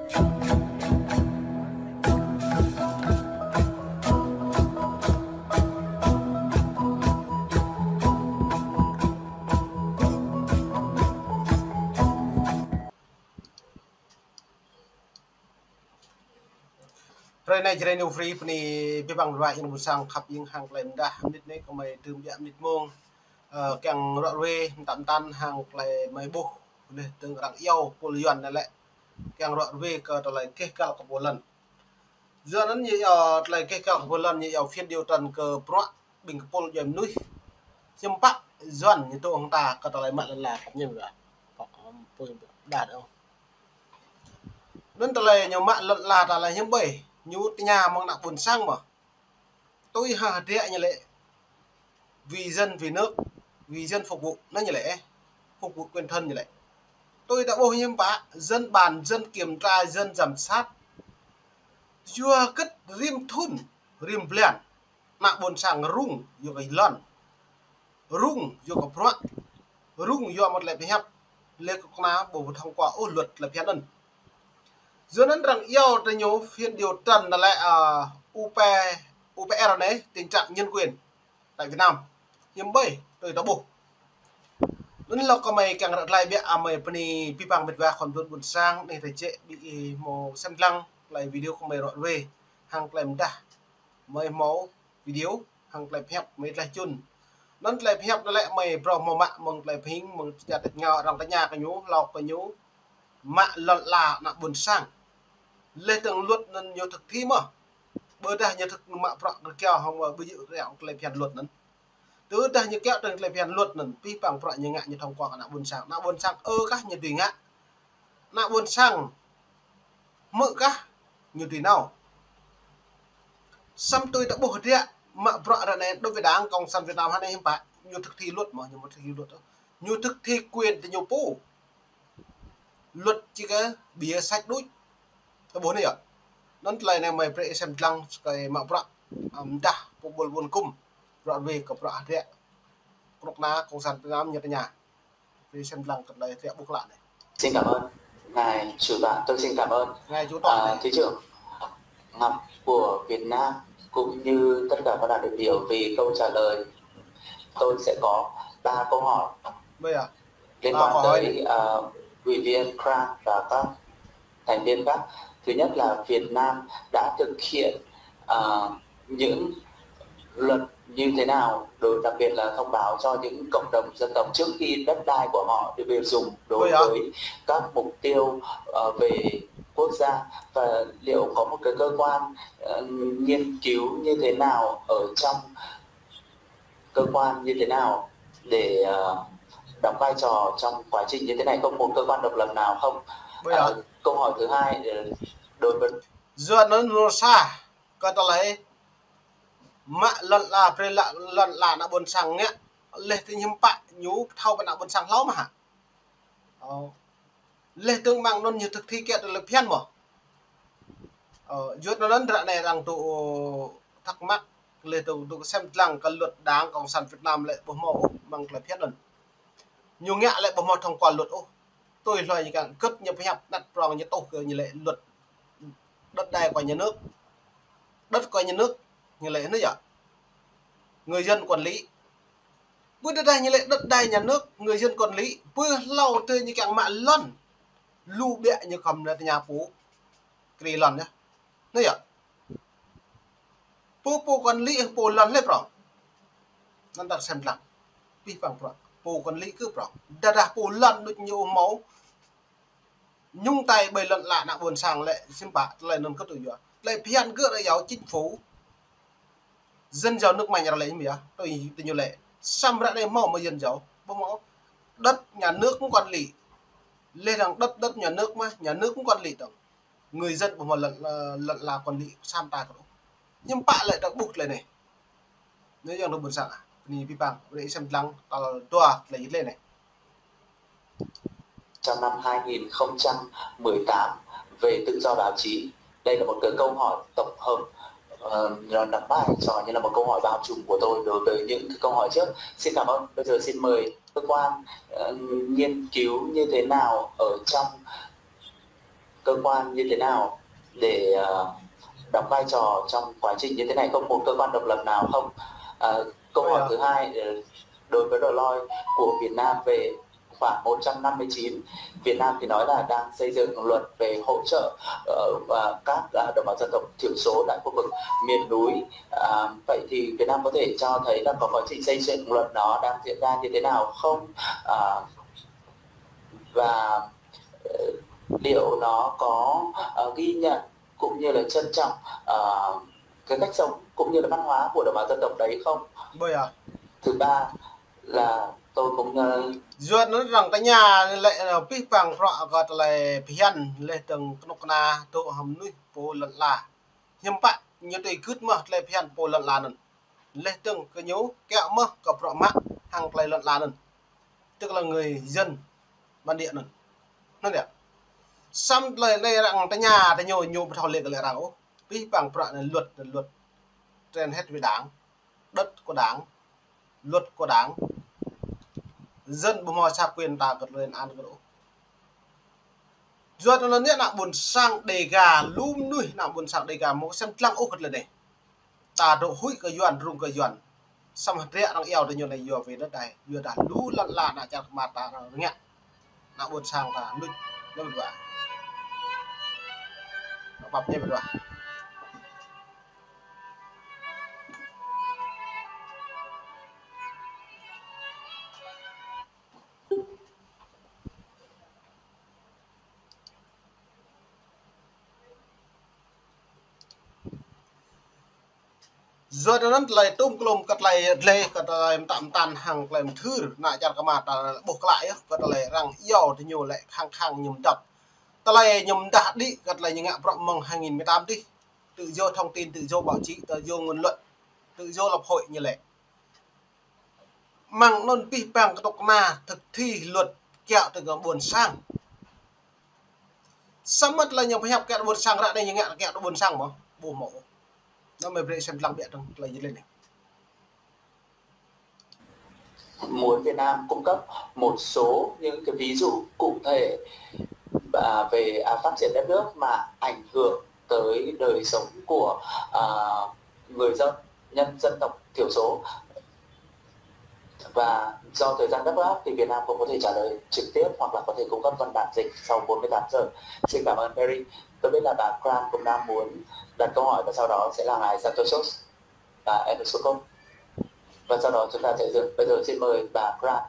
Rồi này chơi new free này bị bằng loại những buổi sáng khắp những hàng lên đã nít này có mấy từ biện nít mông càng rõ rê tạm tan hàng lại mấy bộ này từng rạng yêu polygon này lại càng rõ rê cơ trở lại kết cao của một lần giờ nó như lại kết cao của một lần như phiên điều trần cơ pro bình pol dầm núi châm bắc doan như tôi ông ta cơ trở lại mặt là như vậy đạt không nên trở lại nhiều mạng lận là lại những bảy như nhà mang nặng buồn sang mà tôi hà địa như lệ vì dân vì nước vì dân phục vụ nó như lệ phục vụ quyền thân như lệ tôi đã bổ nhiệm bá dân bàn dân kiểm tra dân giám sát chưa cất rim thun rim plan nặng buồn sang rung vô cái lần rung vô cái pro rung vô một lệ bị hẹp lệ cục ná bổ thông qua ô luật là phiên ân giữaนั้นrằng yêu tới nhiều phiên điều trần là lại UPR này tình trạng nhân quyền tại Việt Nam hiếm bảy tôi đã buộc nên là có mày càng lại bị mày pani pipang biệt và còn buồn sang này phải chế bị màu xem lăng lại video không mày rọi về hàng làm đa mày máu video hàng làm hẹp mày lại chun nó lại hẹp nó lại mày pro màu mạng mừng lại hình mừng nhà tịch ngào rằng cái nhà cái nhú lọc cái nhú mạng lợn là nặng buồn sang lê tường luật nên nhiều thực thi mà bữa đây nhiều thực mạng prọ keo không mà bây giờ rẹo lại phiền luật nên từ đây như kẹo từng lại phiền luật nên pi bằng prọ như ngại như thông qua nặng buồn sang các như tùy ngã nặng buồn sang mự các như tùy nào xăm tôi đã bổ địa mạng prọ ra này đối với đảng cộng sản Việt Nam hay hiện tại nhiều thực thi luật mà nhiều thực thi luật nhiều thực thi quyền thì nhiều bố luật chỉ cái bìa sách đuôi cái bốn này ạ nó lại này mày phải xem lăng cái mạng bạc đã bộ buồn cung rồi về cặp bạc thế cục ná công sản Việt Nam như thế nhà đi xem lăng cặp này sẽ buộc lại này. Xin cảm ơn ngài chủ tọa, tôi xin cảm ơn ngài chủ tọa thứ trưởng Ngọc của Việt Nam cũng như tất cả các đại biểu vì câu trả lời. Tôi sẽ có 3 câu hỏi bây giờ liên quan tới ủy viên Krang và các thành viên khác. Thứ nhất là Việt Nam đã thực hiện những luật như thế nào, đặc biệt là thông báo cho những cộng đồng dân tộc trước khi đất đai của họ được được dùng đối với các mục tiêu về quốc gia, và liệu có một cái cơ quan nghiên cứu như thế nào ở trong cơ quan như thế nào để đóng vai trò trong quá trình như thế này, không một cơ quan độc lập nào không? Câu hỏi thứ hai đối với giờ nó xa có tao lấy mạ lần là nó buồn sang nhé lê tình hiếm bạn nhú thâu bạn nào buồn sang lâu mà hả lê tương bằng nó như thực thi kiện là phiên mà giữa nó đoạn này rằng tụ thắc mắc lê tụ xem rằng cái luật đáng cộng sản Việt Nam lại bộ mẫu bằng là phiên lần nhiều ngạ lại bộ mẫu thông qua luật tôi loài như cả cấp nhập hẹp đặt vào như tổ như lệ luật đất đai của nhà nước, đất của nhà nước như lệ nữa vậy, người dân quản lý, với đất đai như lệ đất đai nhà nước, người dân quản lý, vừa lâu từ như càng mạng lần, lưu bẹ như cầm là nhà phố, kỳ lần nhá, nữa vậy, phố quản lý phố lần lên rồi, nó đặt xem lặng, vi phạm rồi, phố quản lý cứ rồi, đã phố lần được nhiều máu nhung tay bày luận lạ nặng buồn sang lệ xin bạ lại nâng cấp tự do lại phiền cứ lại giáo chính phủ dân giàu nước mạnh là lấy mía tôi nhiều lệ xăm ra đây mỏ mà dân giàu bố đất nhà nước cũng quản lý lên rằng đất nhà nước mà nhà nước cũng quản lý được người dân của một lần là quản lý sam ta của nhưng bạ lại đã buộc lại này nếu như nó buồn sang thì vi phạm để xem lăng tòa lấy lên này trong năm 2018 về tự do báo chí. Đây là một cái câu hỏi tổng hợp đặt bài cho như là một câu hỏi bao trùm của tôi đối với những câu hỏi trước. Xin cảm ơn. Bây giờ xin mời cơ quan nghiên cứu như thế nào ở trong cơ quan như thế nào để đóng vai trò trong quá trình như thế này không? Một cơ quan độc lập nào không? Câu hỏi thứ hai, đối với Deloitte của Việt Nam về khoản 159, Việt Nam thì nói là đang xây dựng luật về hỗ trợ các đồng bào dân tộc thiểu số tại khu vực miền núi. Vậy thì Việt Nam có thể cho thấy là có quá trình xây dựng luật nó đang diễn ra như thế nào không? Và liệu nó có ghi nhận cũng như là trân trọng cái cách sống cũng như là văn hóa của đồng bào dân tộc đấy không? Thứ ba là tôi cũng duyên nó rằng cái nhà lại là pi bằng rọ gọi là pian lên từng nóc na tụ hầm núi po lận là hiếm bạn như tôi cứt mà lên pian po lận là nè lên từng cái nhú kẹo mơ cặp rọ mạ hàng lại lận là nè tức là người dân bản địa nè nó đẹp xăm lời này rằng cái nhà cái nhồi nhồi thò lên cái lại rằng pi bằng rọ là luật trên hết về đáng đất của đáng luật của đáng dân bùm mò xa quyền ta cật lên ăn cái độ do nó nhất là buồn sang đầy gà lum nuôi nào buồn sang đầy gà một xem lăng ô cật lên này ta độ hủy cái doan rung cái doan xong hạt rẽ đang eo đây nhiều này vừa về đất này vừa đã lú lặn là đã chặt mặt ta nghe nào buồn sang ta nuôi nó bị vậy nó bập như vậy do đó lại tung lùm cật lại lê cật lại tạm tàn hàng lại thư nãy chặt cái mặt ta buộc lại cật lại rằng yêu thì nhiều lại khang khang nhầm tập ta lại nhầm đã đi cật lại những ngạ trọng mong 2018 đi tự do thông tin tự do báo chí tự do ngôn luận tự do lập hội như lệ mang non pi bằng cái độc na thực thi luật kẹo từ buồn sang sao mất là nhiều phải học kẹo buồn sang ra đây những ngạ kẹo buồn sang mà bù mộ nó mới về xem lăng địa trong là gì lên này muốn Việt Nam cung cấp một số những cái ví dụ cụ thể về phát triển đất nước mà ảnh hưởng tới đời sống của người dân tộc thiểu số. Và do thời gian gấp gáp thì Việt Nam cũng có thể trả lời trực tiếp hoặc là có thể cung cấp văn bản dịch sau 48 giờ. Xin cảm ơn Perry. Tôi biết là bà Grant cũng đang muốn đặt câu hỏi và sau đó sẽ là ngài Santosos và Enosoko. Và sau đó chúng ta sẽ dừng. Bây giờ xin mời bà Grant.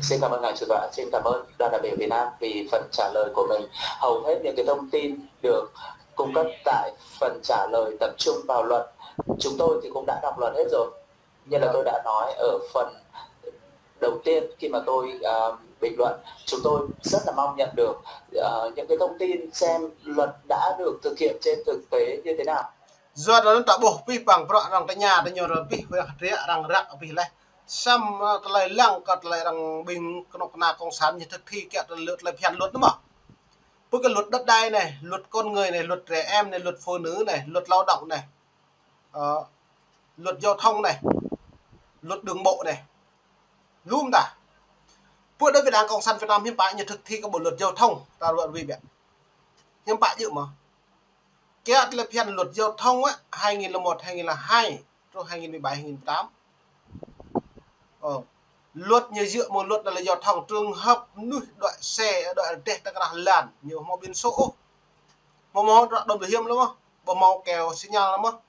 Xin cảm ơn ngài chủ tọa, xin cảm ơn đoàn đại biểu Việt Nam vì phần trả lời của mình. Hầu hết những cái thông tin được cung cấp tại phần trả lời tập trung vào luật. Chúng tôi thì cũng đã đọc luật hết rồi. Như là tôi đã nói ở phần đầu tiên khi mà tôi bình luận, chúng tôi rất là mong nhận được những cái thông tin xem luật đã được thực hiện trên thực tế như thế nào. Do đó ta bổ pi bằng rõ rằng cái nhà ta nhiều rồi pi về rẽ rằng rạng pi lại xăm lại lăng cật lại rằng bình nọc na công sản như thực thi kẹt luật lại phiền luật đúng không? Với cái luật đất đai này, luật con người này, luật trẻ em này, luật phụ nữ này, luật lao động này, luật giao thông này, luật đường bộ này, luôn cả. Với đối với Đảng Cộng sản Việt Nam hiện tại như thực thi các bộ luật giao thông ta luật vì vậy hiện tại dự mà cái là phiên luật giao thông á 2001 2002 rồi 2017 2018 luật như dựa một luật là giao thông trường hợp nuôi đội xe đội để ta là làn nhiều màu biển số màu đồng hiểm lắm không màu kèo xi nhang lắm không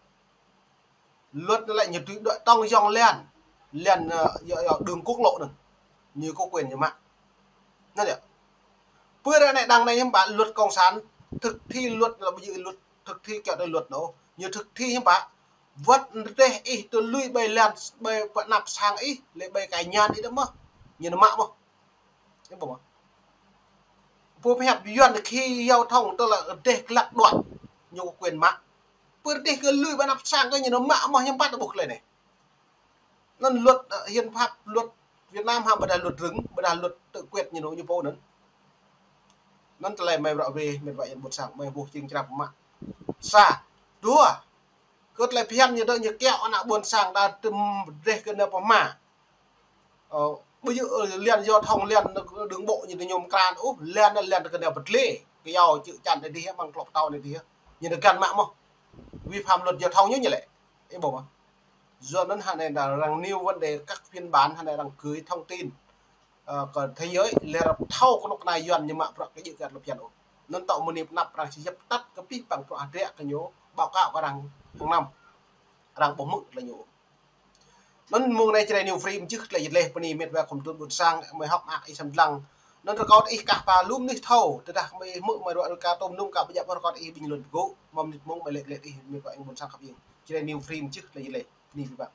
luật lại nhiều tùy đội tông dòng làn đường quốc lộ này như có quyền như mạng nó được bữa nay đằng này em bạn luật cộng sản thực thi luật là bây giờ luật thực thi kiểu đây luật đâu như thực thi em bạn vật đây ý từ lui bày làn bày vận nạp sang ý lấy bày cái nhàn đi đó mà như nó mạng mà em bảo mà vô hẹp duyên khi giao thông tôi là để lạc đoạn nhiều quyền mạng bữa đây cứ lui bày nạp sang cái như nó mạng mà em bắt nó buộc lại này nên luật hiến pháp luật Việt Nam ham bật luật rừng bật luật tự quyết như nó như vô nữa nên là mày bảo về mình vậy một sáng mày buộc trình trap mà xa đua cốt lại phiền như đợi như kẹo anh buồn sang đã tìm để cái nào mà bây giờ liền giao thông liền đường bộ như cái nhôm can liền cái nào vật lý cái giàu chữ chặn để đi bằng lọc tàu này đi như được can mạng không vi phạm luật giao thông như vậy em bảo mà do nên hàng này là rằng new vấn đề các phiên bản hàng này đang cưới thông tin còn thế giới là thâu con này dần nhưng mà cái dự án lập hiện nên tạo một niềm nạp rằng chỉ dập tắt cái pin bằng tọa rẽ cái nhố báo cáo cái rằng hàng năm rằng bóng mực là nhố nên mùa này trên nhiều frame trước là dịch lệ phần mệt về cùng tuần buồn sang mới học ai sầm lăng nên có ít cả và lúm đi thâu từ đặc mới mực mà đoạn cá tôm nung cả bây giờ có ít bình luận gỗ mong mong mà lệ đi mệt vậy buồn sang khắp yên trên nhiều frame trước là dịch lệ đi các bạn